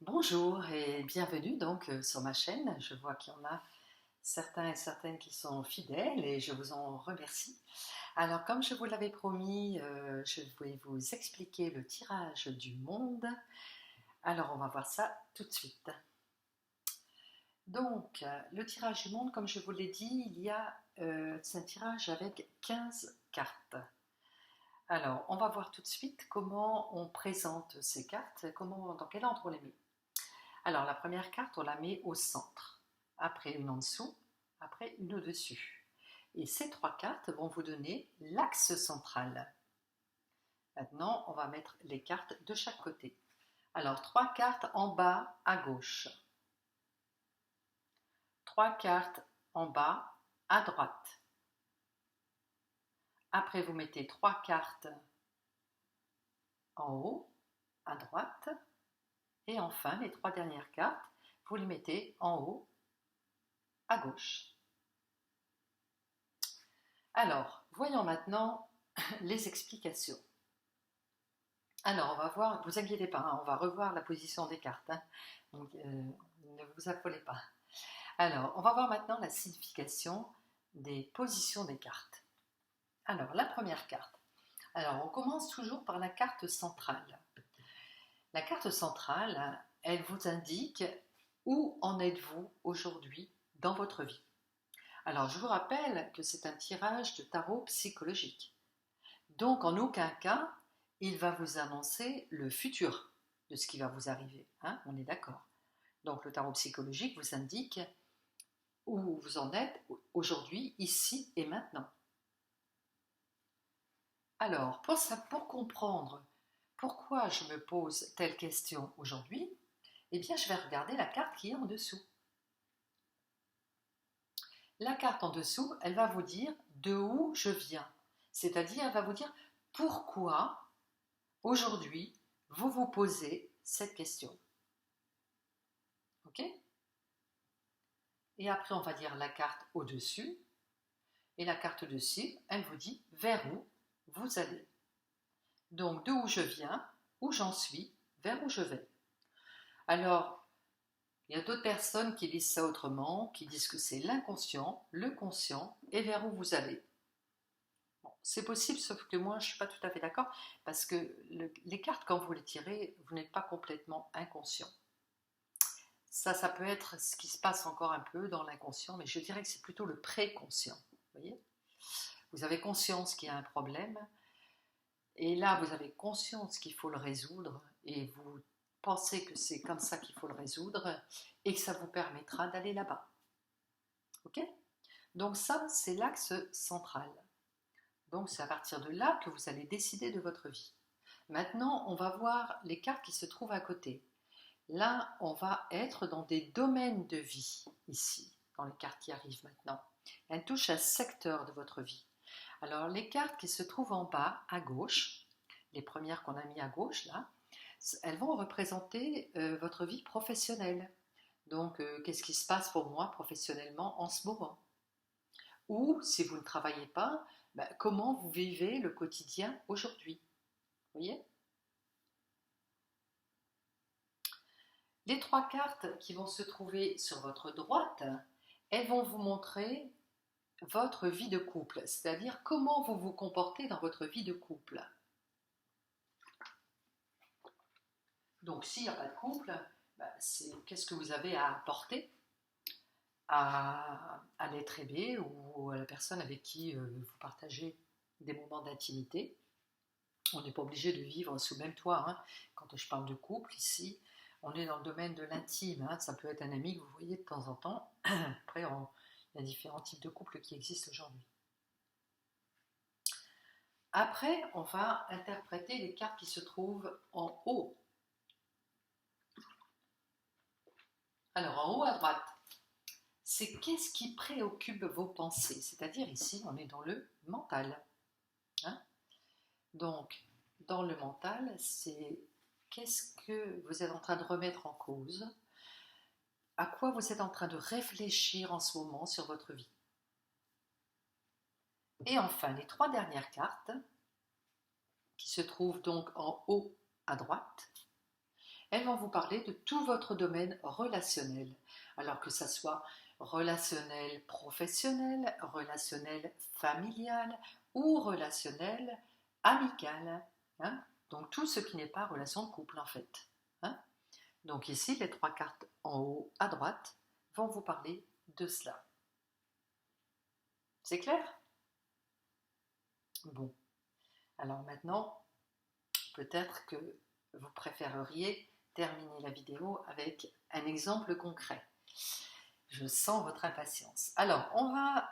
Bonjour et bienvenue donc sur ma chaîne. Je vois qu'il y en a certains et certaines qui sont fidèles et je vous en remercie. Alors comme je vous l'avais promis, je vais vous expliquer le tirage du monde. Alors on va voir ça tout de suite. Donc le tirage du monde, comme je vous l'ai dit, c'est un tirage avec 15 cartes. Alors on va voir tout de suite comment on présente ces cartes, dans quel ordre on les met. Alors, la première carte, on la met au centre, après une en dessous, après une au-dessus. Et ces trois cartes vont vous donner l'axe central. Maintenant, on va mettre les cartes de chaque côté. Alors, trois cartes en bas à gauche. Trois cartes en bas à droite. Après, vous mettez trois cartes en haut à droite. Et enfin, les trois dernières cartes, vous les mettez en haut à gauche. Alors, voyons maintenant les explications. Alors, on va voir, ne vous inquiétez pas, hein, on va revoir la position des cartes, hein, donc ne vous affolez pas. Alors, on va voir maintenant la signification des positions des cartes. Alors, la première carte. Alors, on commence toujours par la carte centrale. La carte centrale, elle vous indique où en êtes-vous aujourd'hui dans votre vie. Alors, je vous rappelle que c'est un tirage de tarot psychologique. Donc, en aucun cas, il va vous annoncer le futur de ce qui va vous arriver. Hein, on est d'accord. Donc, le tarot psychologique vous indique où vous en êtes aujourd'hui, ici et maintenant. Alors, pour comprendre pourquoi je me pose telle question aujourd'hui, eh bien, je vais regarder la carte qui est en dessous. La carte en dessous, elle va vous dire de où je viens. C'est-à-dire, elle va vous dire pourquoi aujourd'hui, vous vous posez cette question. OK? Et après, on va dire la carte au-dessus. Et la carte au-dessus, elle vous dit vers où vous allez. Donc, de où je viens, où j'en suis, vers où je vais. Alors, il y a d'autres personnes qui disent ça autrement, qui disent que c'est l'inconscient, le conscient et vers où vous allez. Bon, c'est possible, sauf que moi, je ne suis pas tout à fait d'accord, parce que les cartes, quand vous les tirez, vous n'êtes pas complètement inconscient. Ça peut être ce qui se passe encore un peu dans l'inconscient, mais je dirais que c'est plutôt le préconscient. Vous voyez? Vous avez conscience qu'il y a un problème, et là, vous avez conscience qu'il faut le résoudre, et vous pensez que c'est comme ça qu'il faut le résoudre, et que ça vous permettra d'aller là-bas. Ok? Donc ça, c'est l'axe central. Donc c'est à partir de là que vous allez décider de votre vie. Maintenant, on va voir les cartes qui se trouvent à côté. Là, on va être dans des domaines de vie, ici, dans les cartes qui arrivent maintenant. Elles touchent un secteur de votre vie. Alors, les cartes qui se trouvent en bas, à gauche, les premières qu'on a mis à gauche, là, elles vont représenter votre vie professionnelle. Donc, qu'est-ce qui se passe pour moi professionnellement en ce moment? Ou, si vous ne travaillez pas, comment vous vivez le quotidien aujourd'hui? Vous voyez? Les trois cartes qui vont se trouver sur votre droite, elles vont vous montrer votre vie de couple, c'est-à-dire comment vous vous comportez dans votre vie de couple. Donc s'il n'y a pas de couple, c'est qu'est-ce que vous avez à apporter à l'être aimé ou à la personne avec qui vous partagez des moments d'intimité. On n'est pas obligé de vivre sous le même toit. Hein. Quand je parle de couple, ici, on est dans le domaine de l'intime. Hein. Ça peut être un ami que vous voyez de temps en temps. Après, il y a différents types de couples qui existent aujourd'hui. Après, on va interpréter les cartes qui se trouvent en haut. Alors, en haut à droite, c'est qu'est-ce qui préoccupe vos pensées. C'est-à-dire ici, on est dans le mental. Hein. Donc, dans le mental, c'est qu'est-ce que vous êtes en train de remettre en cause, à quoi vous êtes en train de réfléchir en ce moment sur votre vie. Et enfin, les trois dernières cartes, qui se trouvent donc en haut à droite, elles vont vous parler de tout votre domaine relationnel. Alors que ça soit relationnel professionnel, relationnel familial ou relationnel amical. Hein. Donc tout ce qui n'est pas relation de couple en fait. Hein. Donc ici, les 3 cartes en haut à droite vont vous parler de cela. C'est clair? Bon. Alors maintenant, peut-être que vous préféreriez terminer la vidéo avec un exemple concret. Je sens votre impatience. Alors, on va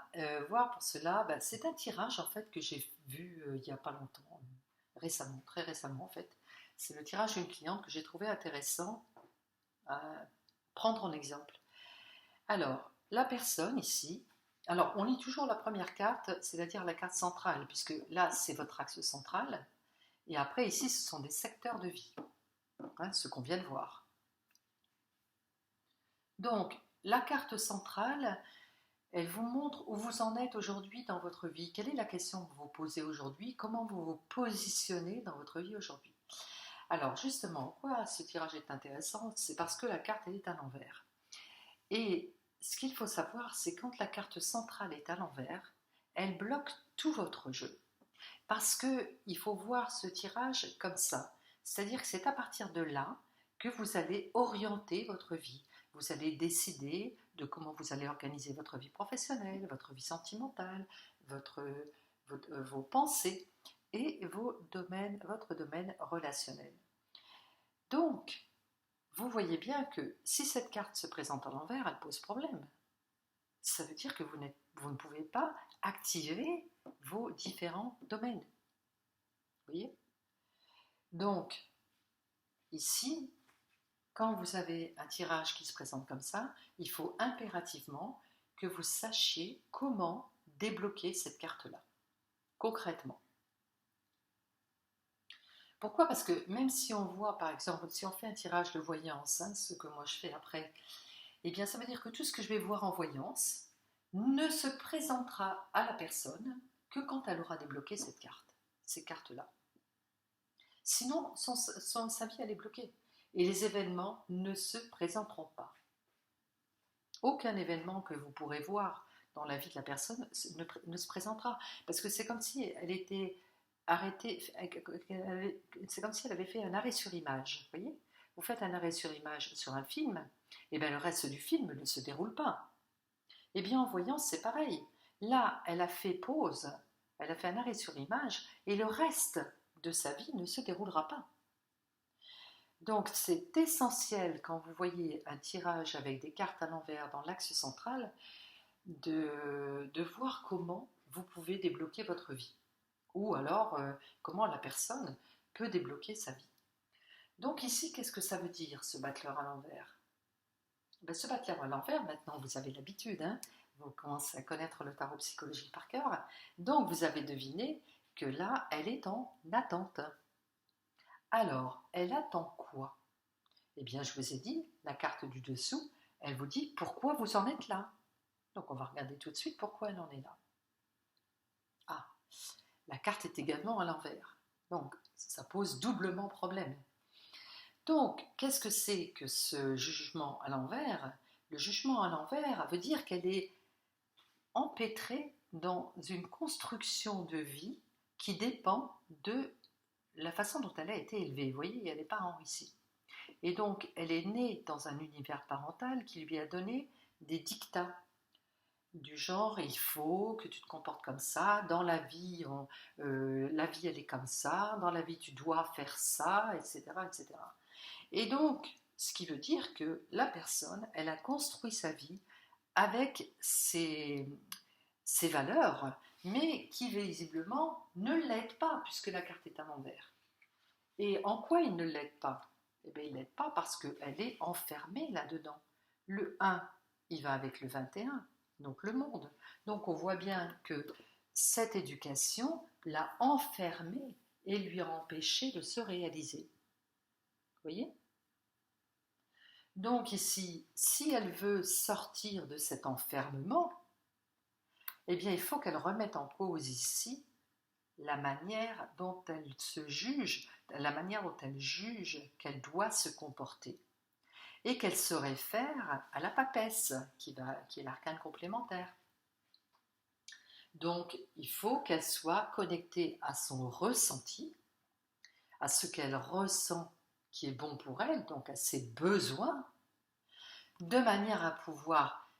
voir pour cela, c'est un tirage en fait que j'ai vu il n'y a pas longtemps, récemment, très récemment en fait. C'est le tirage d'une cliente que j'ai trouvé intéressant à prendre en exemple. Alors, la personne ici, alors on lit toujours la première carte, c'est-à-dire la carte centrale, puisque là c'est votre axe central, et après ici ce sont des secteurs de vie, hein, ce qu'on vient de voir. Donc, la carte centrale, elle vous montre où vous en êtes aujourd'hui dans votre vie. Quelle est la question que vous vous posez aujourd'hui? Comment vous vous positionnez dans votre vie aujourd'hui? Alors justement, pourquoi ce tirage est intéressant? C'est parce que la carte elle est à l'envers. Et ce qu'il faut savoir, c'est quand la carte centrale est à l'envers, elle bloque tout votre jeu. Parce qu'il faut voir ce tirage comme ça. C'est-à-dire que c'est à partir de là que vous allez orienter votre vie. Vous allez décider de comment vous allez organiser votre vie professionnelle, votre vie sentimentale, vos pensées et votre domaine relationnel. Donc, vous voyez bien que si cette carte se présente à l'envers, elle pose problème. Ça veut dire que vous ne pouvez pas activer vos différents domaines. Vous voyez? Donc, ici, quand vous avez un tirage qui se présente comme ça, il faut impérativement que vous sachiez comment débloquer cette carte-là, concrètement. Pourquoi? Parce que même si on voit, par exemple, si on fait un tirage de voyance, hein, ce que moi je fais après, eh bien ça veut dire que tout ce que je vais voir en voyance ne se présentera à la personne que quand elle aura débloqué cette carte, ces cartes-là. Sinon, sa vie, elle est bloquée. Et les événements ne se présenteront pas. Aucun événement que vous pourrez voir dans la vie de la personne ne se présentera. Parce que c'est comme si elle était arrêtée, c'est comme si elle avait fait un arrêt sur image. Vous voyez? Vous faites un arrêt sur image sur un film, et bien le reste du film ne se déroule pas. Eh bien en voyance, c'est pareil. Là, elle a fait pause, elle a fait un arrêt sur image, et le reste de sa vie ne se déroulera pas. Donc c'est essentiel quand vous voyez un tirage avec des cartes à l'envers dans l'axe central de voir comment vous pouvez débloquer votre vie ou alors comment la personne peut débloquer sa vie. Donc ici, qu'est-ce que ça veut dire ce battleur à l'envers? Ce battleur à l'envers, maintenant vous avez l'habitude, hein, vous commencez à connaître le tarot psychologique par cœur, donc vous avez deviné que là, elle est en attente. Alors, elle attend quoi? Eh bien, je vous ai dit, la carte du dessous, elle vous dit pourquoi vous en êtes là. Donc, on va regarder tout de suite pourquoi elle en est là. Ah, la carte est également à l'envers. Donc, ça pose doublement problème. Donc, qu'est-ce que c'est que ce jugement à l'envers? Le jugement à l'envers veut dire qu'elle est empêtrée dans une construction de vie qui dépend de la façon dont elle a été élevée. Vous voyez, il y a les parents ici. Et donc, elle est née dans un univers parental qui lui a donné des dictats du genre, il faut que tu te comportes comme ça, dans la vie, la vie elle est comme ça, dans la vie tu dois faire ça, etc., etc. Et donc, ce qui veut dire que la personne, elle a construit sa vie avec ses valeurs, mais qui visiblement ne l'aident pas, puisque la carte est à l'envers. Et en quoi il ne l'aide pas? Eh bien, il ne l'aide pas parce qu'elle est enfermée là-dedans. Le 1, il va avec le 21, donc le monde. Donc on voit bien que cette éducation l'a enfermée et lui a empêché de se réaliser. Vous voyez? Donc ici, si elle veut sortir de cet enfermement, eh bien il faut qu'elle remette en cause ici la manière dont elle se juge la manière dont elle juge qu'elle doit se comporter et qu'elle se réfère à la papesse qui est l'arcane complémentaire. Donc, il faut qu'elle soit connectée à son ressenti, à ce qu'elle ressent qui est bon pour elle, donc à ses besoins, de manière à pouvoir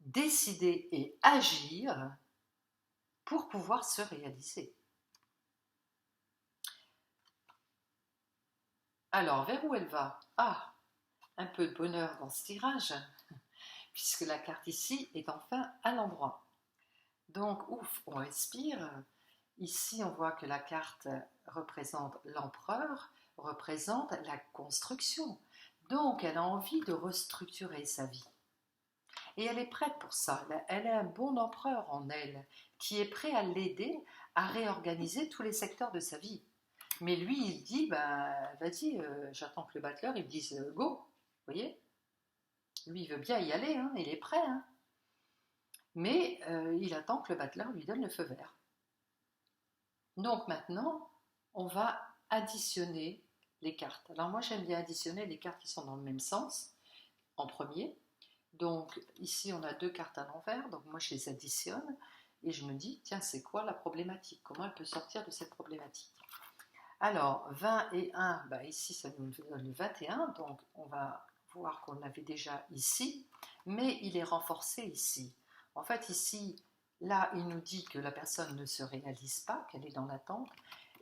décider et agir pour pouvoir se réaliser. Alors, vers où elle va? Ah, un peu de bonheur dans ce tirage, puisque la carte ici est enfin à l'endroit. Donc, ouf, on respire. Ici, on voit que la carte représente l'empereur, représente la construction. Donc, elle a envie de restructurer sa vie. Et elle est prête pour ça. Elle a un bon empereur en elle qui est prêt à l'aider à réorganiser tous les secteurs de sa vie. Mais lui, il dit, vas-y, j'attends que le battleur, il me dise go. Vous voyez? Lui, il veut bien y aller, hein, il est prêt. Hein. Mais il attend que le battleur lui donne le feu vert. Donc maintenant, on va additionner les cartes. Alors moi, j'aime bien additionner les cartes qui sont dans le même sens, en premier. Donc ici, on a 2 cartes à l'envers, donc moi, je les additionne et je me dis, tiens, c'est quoi la problématique? Comment elle peut sortir de cette problématique? Alors, 20 et 1, ici, ça nous donne le 21, donc on va voir qu'on l'avait déjà ici, mais il est renforcé ici. En fait, ici, là, il nous dit que la personne ne se réalise pas, qu'elle est dans l'attente,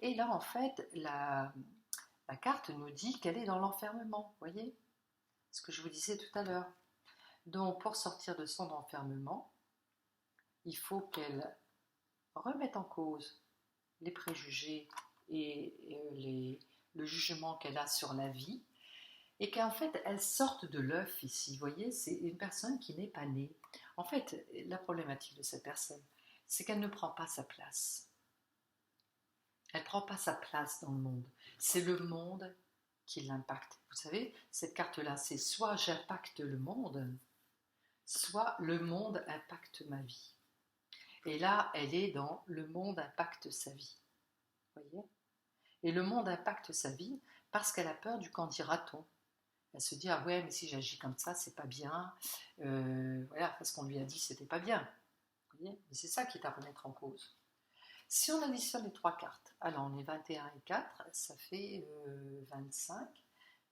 et là, en fait, la carte nous dit qu'elle est dans l'enfermement, vous voyez? Ce que je vous disais tout à l'heure. Donc, pour sortir de son enfermement, il faut qu'elle remette en cause les préjugés et le jugement qu'elle a sur la vie, et qu'en fait, elle sorte de l'œuf ici. Vous voyez, c'est une personne qui n'est pas née. En fait, la problématique de cette personne, c'est qu'elle ne prend pas sa place. Elle ne prend pas sa place dans le monde. C'est le monde qui l'impacte. Vous savez, cette carte-là, c'est soit j'impacte le monde, soit le monde impacte ma vie. Et là, elle est dans le monde impacte sa vie. Vous voyez? Et le monde impacte sa vie parce qu'elle a peur du qu'en dira-t-on. Elle se dit, ah ouais, mais si j'agis comme ça, c'est pas bien. Voilà, parce qu'on lui a dit que c'était pas bien. Vous voyez? Mais c'est ça qui est à remettre en cause. Si on additionne les 3 cartes, alors on est 21 et 4, ça fait 25.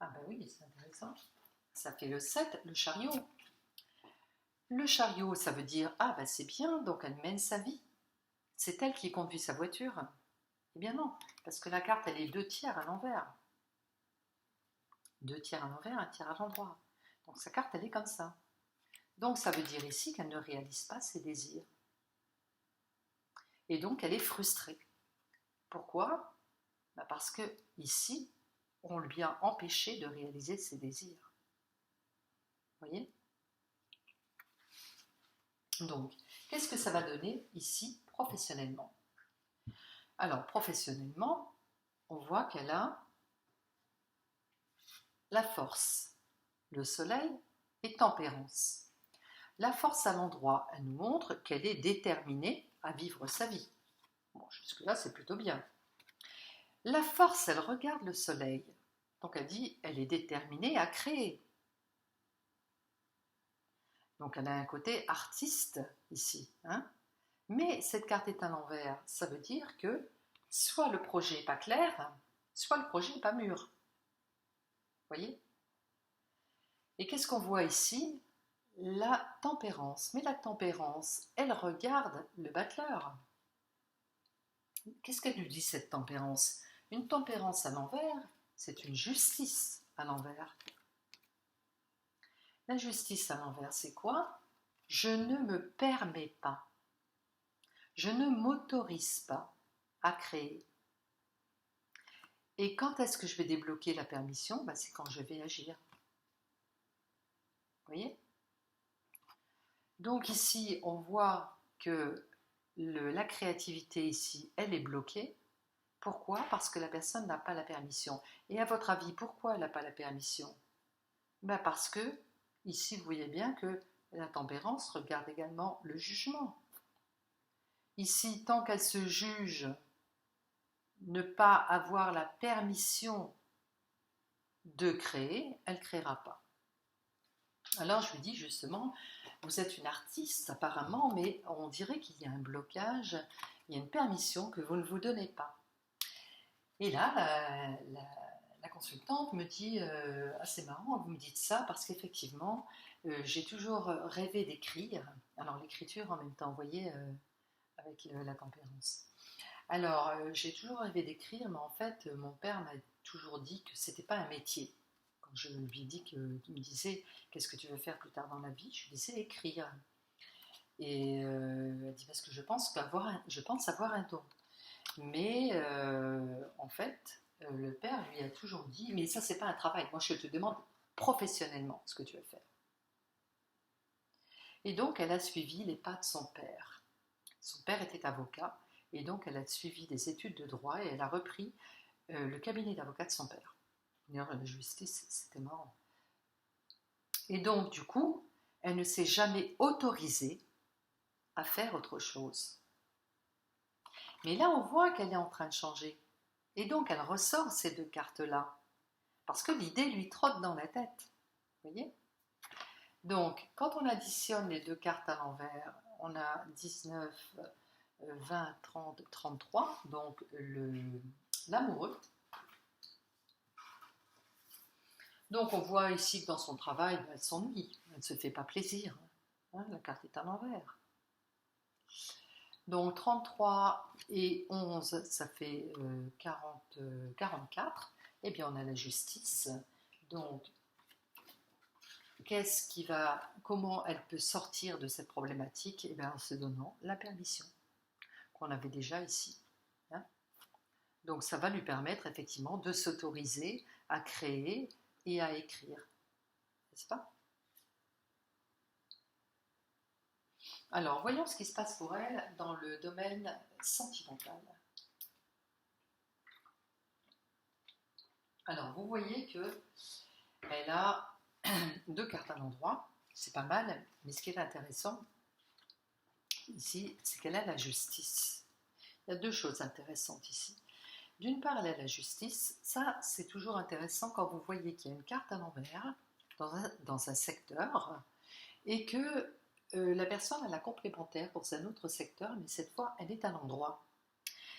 Ah ben oui, c'est intéressant. Ça fait le 7, le chariot. Le chariot, ça veut dire, ah ben c'est bien, donc elle mène sa vie. C'est elle qui conduit sa voiture. Eh bien non, parce que la carte, elle est 2 tiers à l'envers. 2 tiers à l'envers, 1 tiers à l'endroit. Donc sa carte, elle est comme ça. Donc ça veut dire ici qu'elle ne réalise pas ses désirs. Et donc elle est frustrée. Pourquoi? Parce que ici, on lui a empêché de réaliser ses désirs. Vous voyez? Donc, qu'est-ce que ça va donner ici professionnellement? Alors, professionnellement, on voit qu'elle a la force, le soleil et tempérance. La force à l'endroit, elle nous montre qu'elle est déterminée à vivre sa vie. Bon, jusque-là, c'est plutôt bien. La force, elle regarde le soleil. Donc, elle dit, elle est déterminée à créer. Donc, elle a un côté artiste ici. Hein. Mais cette carte est à l'envers. Ça veut dire que soit le projet n'est pas clair, soit le projet n'est pas mûr. Vous voyez? Et qu'est-ce qu'on voit ici? La tempérance. Mais la tempérance, elle regarde le battleur. Qu'est-ce qu'elle nous dit, cette tempérance? Une tempérance à l'envers, c'est une justice à l'envers. La justice à l'envers, c'est quoi? Je ne me permets pas, je ne m'autorise pas à créer. Et quand est-ce que je vais débloquer la permission? C'est quand je vais agir. Vous voyez? Donc ici, on voit que la créativité ici, elle est bloquée. Pourquoi? Parce que la personne n'a pas la permission. Et à votre avis, pourquoi elle n'a pas la permission? Parce que, ici, vous voyez bien que la tempérance regarde également le jugement. Ici, tant qu'elle se juge ne pas avoir la permission de créer, elle ne créera pas. Alors je lui dis justement, vous êtes une artiste apparemment, mais on dirait qu'il y a un blocage, il y a une permission que vous ne vous donnez pas. Et là, la consultante me dit, ah c'est marrant, vous me dites ça, parce qu'effectivement, j'ai toujours rêvé d'écrire. Alors l'écriture en même temps, vous voyez, avec la tempérance. Alors, j'ai toujours rêvé d'écrire, mais en fait, mon père m'a toujours dit que c'était pas un métier. Quand je lui ai dit qu'il me disait qu'est-ce que tu veux faire plus tard dans la vie, je lui disais écrire. Et elle dit parce que je pense avoir un don. Mais en fait, le père lui a toujours dit mais ça c'est pas un travail. Moi je te demande professionnellement ce que tu veux faire. Et donc elle a suivi les pas de son père. Son père était avocat. Et donc, elle a suivi des études de droit et elle a repris le cabinet d'avocat de son père. D'ailleurs, la justice, c'était marrant. Et donc, du coup, elle ne s'est jamais autorisée à faire autre chose. Mais là, on voit qu'elle est en train de changer. Et donc, elle ressort ces deux cartes-là. Parce que l'idée lui trotte dans la tête. Vous voyez ? Donc, quand on additionne les deux cartes à l'envers, on a 19, 20, 30, 33, donc l'amoureux. Donc on voit ici que dans son travail, elle s'ennuie, elle ne se fait pas plaisir. Hein, la carte est à l'envers. Donc 33 et 11, ça fait 44. Eh bien on a la justice. Donc comment elle peut sortir de cette problématique? Eh bien en se donnant la permission qu'on avait déjà ici. Hein, donc ça va lui permettre effectivement de s'autoriser à créer et à écrire. N'est-ce pas? Alors, voyons ce qui se passe pour elle dans le domaine sentimental. Alors, vous voyez que elle a deux cartes à l'endroit. C'est pas mal, mais ce qui est intéressant ici, c'est qu'elle a la justice. Il y a deux choses intéressantes ici. D'une part, elle a la justice. Ça, c'est toujours intéressant quand vous voyez qu'il y a une carte à l'envers dans un secteur et que la personne a la complémentaire pour un autre secteur, mais cette fois, elle est à l'endroit.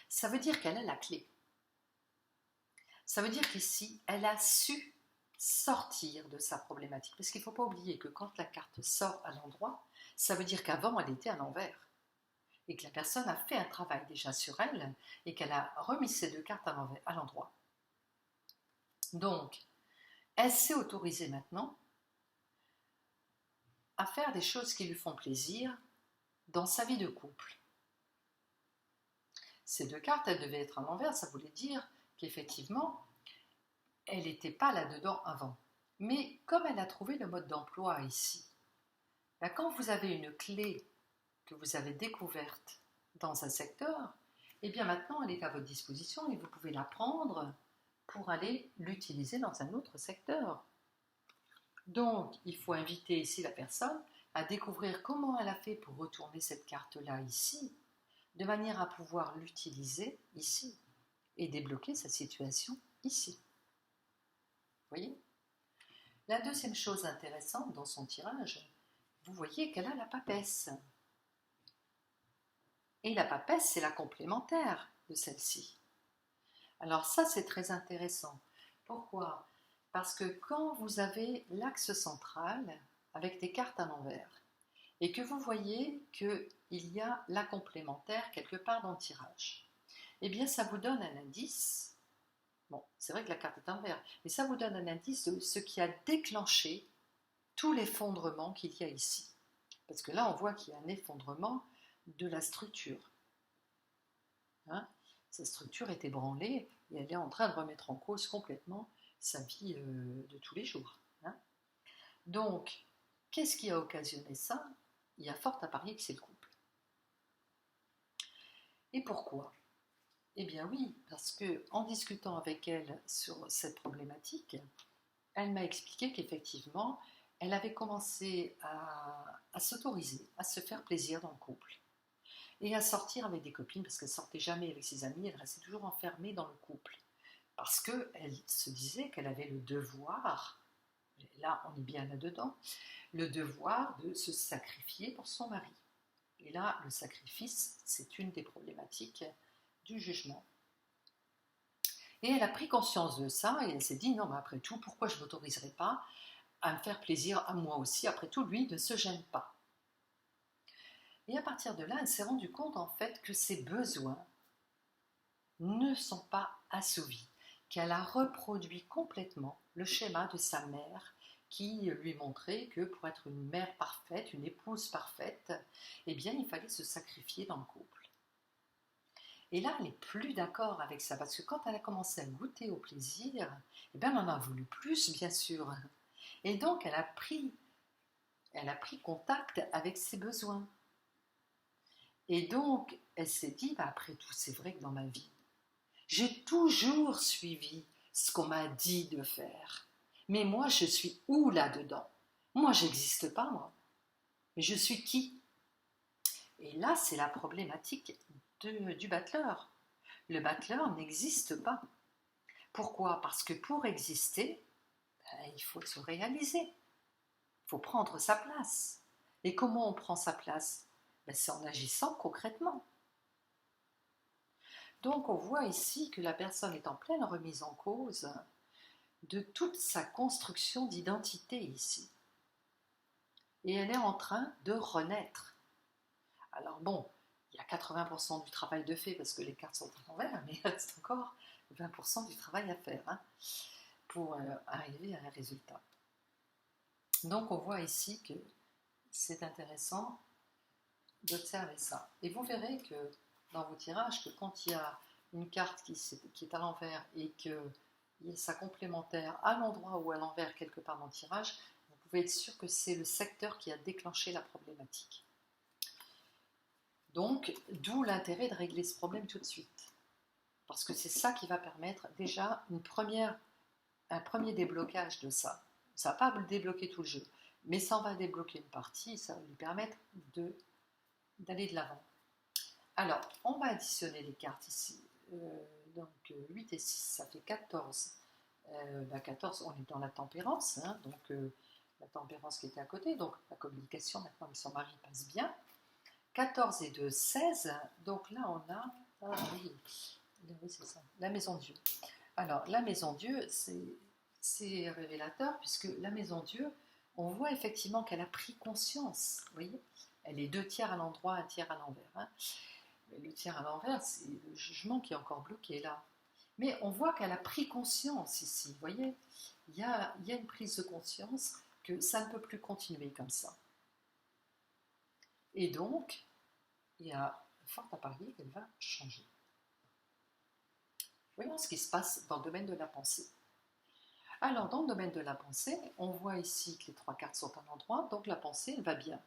Ça veut dire qu'elle a la clé. Ça veut dire qu'ici, elle a su sortir de sa problématique. Parce qu'il ne faut pas oublier que quand la carte sort à l'endroit, ça veut dire qu'avant, elle était à l'envers. Et que la personne a fait un travail déjà sur elle et qu'elle a remis ces deux cartes à l'endroit. Donc, elle s'est autorisée maintenant à faire des choses qui lui font plaisir dans sa vie de couple. Ces deux cartes, elles devaient être à l'envers, ça voulait dire qu'effectivement, elle n'était pas là-dedans avant. Mais comme elle a trouvé le mode d'emploi ici, ben quand vous avez une clé que vous avez découverte dans un secteur, eh bien maintenant elle est à votre disposition et vous pouvez la prendre pour aller l'utiliser dans un autre secteur. Donc, il faut inviter ici la personne à découvrir comment elle a fait pour retourner cette carte-là ici, de manière à pouvoir l'utiliser ici et débloquer sa situation ici. Vous voyez ? La deuxième chose intéressante dans son tirage, vous voyez qu'elle a la papesse. Et la papesse, c'est la complémentaire de celle-ci. Alors ça, c'est très intéressant. Pourquoi ? Parce que quand vous avez l'axe central avec des cartes à l'envers et que vous voyez qu'il y a la complémentaire quelque part dans le tirage, eh bien ça vous donne un indice. Bon, c'est vrai que la carte est à l'envers, mais ça vous donne un indice de ce qui a déclenché tout l'effondrement qu'il y a ici. Parce que là, on voit qu'il y a un effondrement de la structure. Hein ? Sa structure est ébranlée et elle est en train de remettre en cause complètement sa vie de tous les jours. Hein ? Donc, qu'est-ce qui a occasionné ça ? Il y a fort à parier que c'est le couple. Et pourquoi ? Eh bien oui, parce qu'en discutant avec elle sur cette problématique, elle m'a expliqué qu'effectivement, elle avait commencé à s'autoriser, à se faire plaisir dans le couple. et à sortir avec des copines, parce qu'elle sortait jamais avec ses amis, elle restait toujours enfermée dans le couple. Parce qu'elle se disait qu'elle avait le devoir, là on est bien là-dedans, le devoir de se sacrifier pour son mari. Et là, le sacrifice, c'est une des problématiques du jugement. Et elle a pris conscience de ça et elle s'est dit, non mais après tout, pourquoi je ne m'autoriserai pas à me faire plaisir à moi aussi? Après tout, lui ne se gêne pas. Et à partir de là, elle s'est rendue compte en fait que ses besoins ne sont pas assouvis, qu'elle a reproduit complètement le schéma de sa mère qui lui montrait que pour être une mère parfaite, une épouse parfaite, eh bien il fallait se sacrifier dans le couple. Et là, elle n'est plus d'accord avec ça, parce que quand elle a commencé à goûter au plaisir, eh bien, elle en a voulu plus, bien sûr. Et donc, elle a pris contact avec ses besoins. Et donc, elle s'est dit, bah, après tout, c'est vrai que dans ma vie, j'ai toujours suivi ce qu'on m'a dit de faire. Mais moi, je suis où là-dedans? Moi, j'existe pas, moi. Mais je suis qui? Et là, c'est la problématique du battleur. Le battleur n'existe pas. Pourquoi? Parce que pour exister, ben, il faut se réaliser. Il faut prendre sa place. Et comment on prend sa place? Ben, c'est en agissant concrètement. Donc on voit ici que la personne est en pleine remise en cause de toute sa construction d'identité ici. Et elle est en train de renaître. Alors bon, il y a 80% du travail de fait parce que les cartes sont à l'envers, mais il reste encore 20% du travail à faire pour arriver à un résultat. Donc on voit ici que c'est intéressant d'observer ça. Et vous verrez que dans vos tirages, que quand il y a une carte qui est à l'envers et qu'il y a sa complémentaire à l'endroit ou à l'envers quelque part dans le tirage, vous pouvez être sûr que c'est le secteur qui a déclenché la problématique. Donc, d'où l'intérêt de régler ce problème tout de suite. Parce que c'est ça qui va permettre déjà un premier déblocage de ça. Ça ne va pas débloquer tout le jeu, mais ça va débloquer une partie, ça va lui permettre d'aller de l'avant. Alors, on va additionner les cartes ici. Donc 8 et 6, ça fait 14. 14, on est dans la tempérance, donc la tempérance qui était à côté, donc la communication maintenant avec son mari passe bien. 14 et 2, 16, donc là on a, oui, c'est ça, la maison Dieu. Alors la maison Dieu, c'est révélateur, puisque la maison Dieu, on voit effectivement qu'elle a pris conscience, vous voyez, elle est 2 tiers à l'endroit, 1 tiers à l'envers. Le tiers à l'envers, c'est le jugement qui est encore bloqué là. Mais on voit qu'elle a pris conscience ici, vous voyez, il y a une prise de conscience que ça ne peut plus continuer comme ça. Et donc, il y a fort à parier qu'elle va changer. Voyons ce qui se passe dans le domaine de la pensée. Alors, dans le domaine de la pensée, on voit ici que les 3 cartes sont à l'endroit, donc la pensée, elle va bien.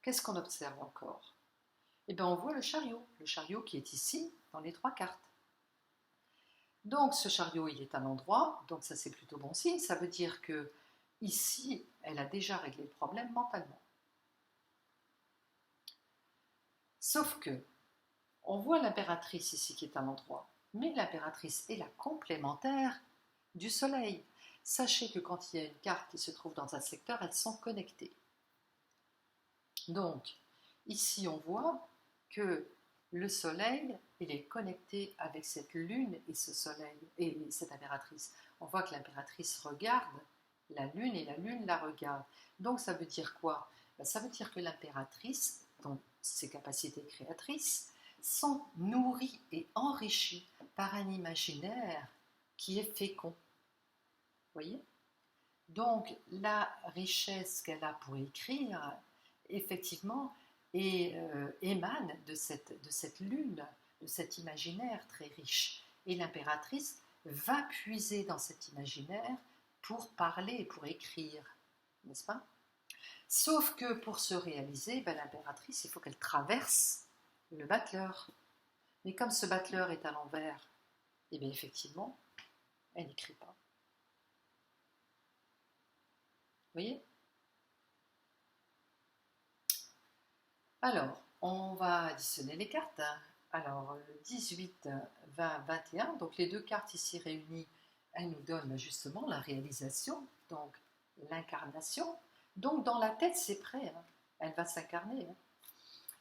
Qu'est-ce qu'on observe encore? Eh bien, on voit le chariot qui est ici, dans les 3 cartes. Donc, ce chariot, il est à l'endroit, donc ça, c'est plutôt bon signe. Ça veut dire que ici, elle a déjà réglé le problème mentalement. Sauf que, on voit l'impératrice ici qui est à l'endroit, mais l'impératrice est la complémentaire du soleil. Sachez que quand il y a une carte qui se trouve dans un secteur, elles sont connectées. Donc, ici, on voit que le soleil, il est connecté avec cette lune et ce soleil, et cette impératrice. On voit que l'impératrice regarde la lune et la lune la regarde. Donc, ça veut dire quoi? Ça veut dire que l'impératrice, dans ses capacités créatrices, sont nourries et enrichies par un imaginaire qui est fécond. Vous voyez? Donc, la richesse qu'elle a pour écrire, effectivement, émane de cette lune, de cet imaginaire très riche. Et l'impératrice va puiser dans cet imaginaire pour parler et pour écrire, n'est-ce pas? Sauf que pour se réaliser, l'impératrice, il faut qu'elle traverse le battleur. Mais comme ce battleur est à l'envers, et bien effectivement, elle n'écrit pas. Vous voyez? Alors, On va additionner les cartes. Alors, 18, 20, 21. Donc, les deux cartes ici réunies, elles nous donnent justement la réalisation, donc l'incarnation. Donc, dans la tête, c'est prêt. Hein. Elle va s'incarner. Hein.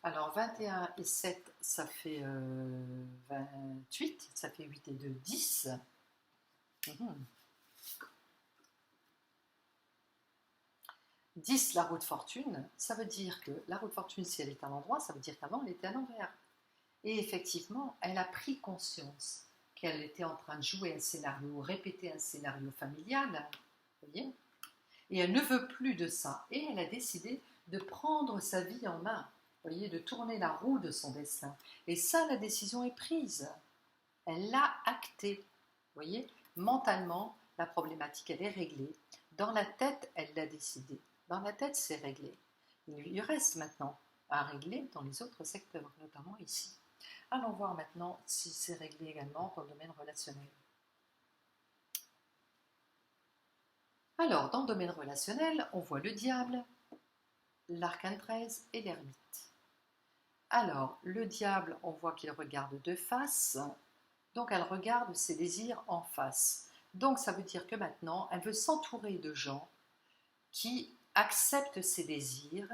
Alors, 21 et 7, ça fait 28. Ça fait 8 et 2, 10. 10, la roue de fortune, ça veut dire que la roue de fortune, si elle est à l'endroit, ça veut dire qu'avant, elle était à l'envers. Et effectivement, elle a pris conscience qu'elle était en train de jouer un scénario, répéter un scénario familial, vous voyez, et elle ne veut plus de ça. Et elle a décidé de prendre sa vie en main, vous voyez, de tourner la roue de son destin. Et ça, la décision est prise. Elle l'a actée, vous voyez. Mentalement, la problématique, elle est réglée. Dans la tête, elle l'a décidé. Dans la tête, c'est réglé. Il lui reste maintenant à régler dans les autres secteurs, notamment ici. Allons voir maintenant si c'est réglé également dans le domaine relationnel. Alors, dans le domaine relationnel, on voit le diable, l'arcane 13 et l'ermite. Alors, le diable, on voit qu'il regarde de face, donc elle regarde ses désirs en face. Donc, ça veut dire que maintenant, elle veut s'entourer de gens qui acceptent ses désirs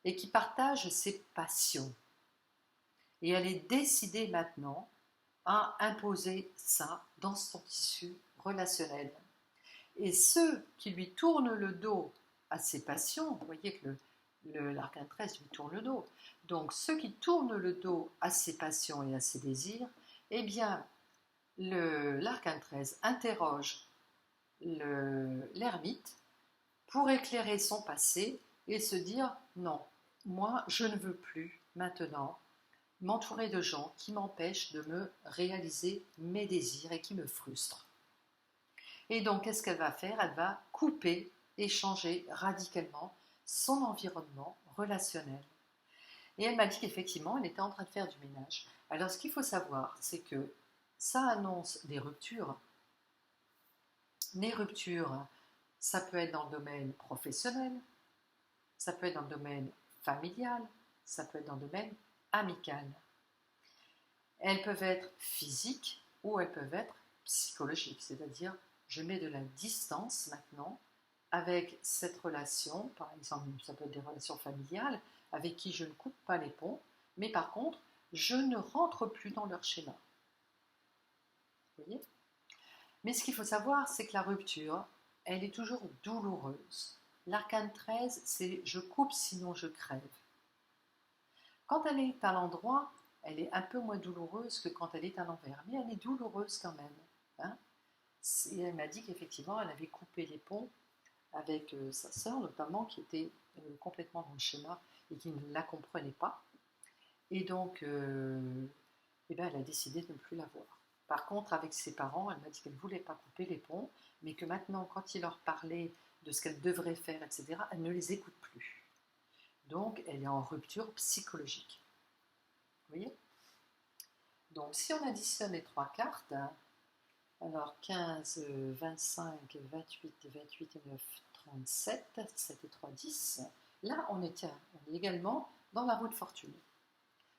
et qui partagent ses passions. Et elle est décidée maintenant à imposer ça dans son tissu relationnel. Et ceux qui lui tournent le dos à ses passions, vous voyez que l'arcane 13 lui tourne le dos, donc ceux qui tournent le dos à ses passions et à ses désirs, eh bien, l'arcane 13 interroge l'ermite pour éclairer son passé et se dire non, moi je ne veux plus maintenant m'entourer de gens qui m'empêchent de me réaliser mes désirs et qui me frustrent. Et donc, qu'est-ce qu'elle va faire? Elle va couper et changer radicalement son environnement relationnel. Et elle m'a dit qu'effectivement, elle était en train de faire du ménage. Alors, ce qu'il faut savoir, c'est que ça annonce des ruptures. Les ruptures, ça peut être dans le domaine professionnel, ça peut être dans le domaine familial, ça peut être dans le domaine amical. Elles peuvent être physiques ou elles peuvent être psychologiques, c'est-à-dire je mets de la distance maintenant avec cette relation, par exemple ça peut être des relations familiales avec qui je ne coupe pas les ponts, mais par contre je ne rentre plus dans leur schéma. Vous voyez? Mais ce qu'il faut savoir, c'est que la rupture, elle est toujours douloureuse. L'arcane 13, c'est je coupe sinon je crève. Quand elle est à l'endroit, elle est un peu moins douloureuse que quand elle est à l'envers, mais elle est douloureuse quand même. Hein. Et elle m'a dit qu'effectivement, elle avait coupé les ponts avec sa sœur, notamment, qui était complètement dans le schéma et qui ne la comprenait pas. Et donc, eh ben, elle a décidé de ne plus la voir. Par contre, avec ses parents, elle m'a dit qu'elle ne voulait pas couper les ponts, mais que maintenant, quand il leur parlait de ce qu'elle devrait faire, etc., elle ne les écoute plus. Donc, elle est en rupture psychologique. Vous voyez? Donc, si on additionne les trois cartes, alors 15, 25, 28, 28 et 9, 37, 7 et 3, 10, là, on est également dans la roue de fortune.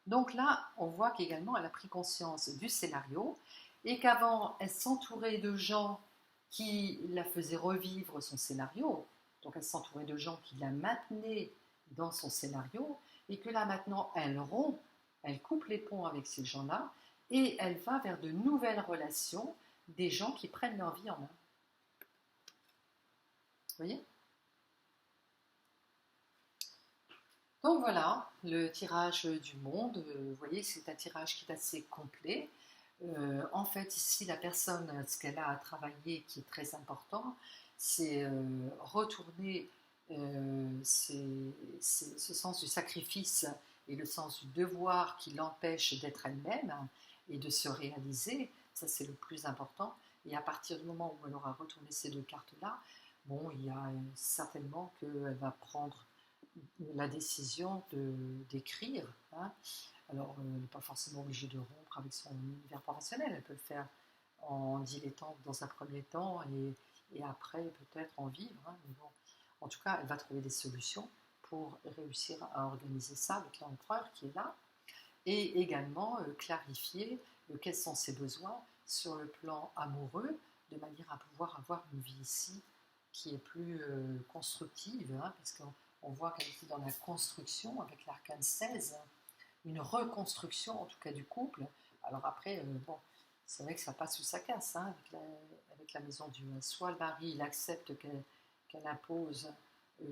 Donc là, on voit qu'également, elle a pris conscience du scénario et qu'avant, elle s'entourait de gens qui la faisaient revivre son scénario. Donc, elle s'entourait de gens qui la maintenaient dans son scénario et que là, maintenant, elle rompt, elle coupe les ponts avec ces gens-là et elle va vers de nouvelles relations, des gens qui prennent leur vie en main. Vous voyez? Donc voilà, le tirage du monde, vous voyez, c'est un tirage qui est assez complet. En fait, ici, la personne, ce qu'elle a à travailler qui est très important, c'est retourner ce sens du sacrifice et le sens du devoir qui l'empêche d'être elle-même et de se réaliser. Ça, c'est le plus important. Et à partir du moment où elle aura retourné ces deux cartes-là, bon, il y a certainement qu'elle va prendre la décision d'écrire. Hein. Alors, elle n'est pas forcément obligée de rompre avec son univers professionnel. Elle peut le faire en dilettante dans un premier temps et après peut-être en vivre. Hein. Mais bon, en tout cas, elle va trouver des solutions pour réussir à organiser ça avec l'empereur qui est là, et également clarifier quels sont ses besoins sur le plan amoureux, de manière à pouvoir avoir une vie ici qui est plus constructive, hein, parce qu'on voit qu'elle était dans la construction avec l'arcane 16, une reconstruction en tout cas du couple. Alors après, bon, c'est vrai que ça passe ou ça casse hein, avec la maison du... Soit le mari il accepte qu'elle impose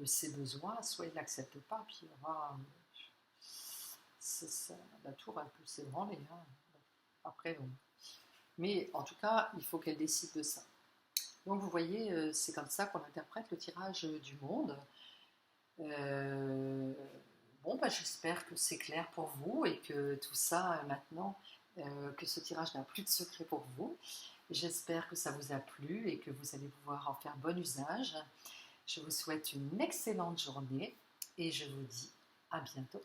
ses besoins, soit il n'accepte pas, puis il y aura... la tour elle peut s'ébranler. Hein. Après, bon. Mais en tout cas, il faut qu'elle décide de ça. Donc vous voyez, c'est comme ça qu'on interprète le tirage du monde. Bon, bah, j'espère que c'est clair pour vous et que tout ça, maintenant, que ce tirage n'a plus de secret pour vous. J'espère que ça vous a plu et que vous allez pouvoir en faire bon usage. Je vous souhaite une excellente journée et je vous dis à bientôt.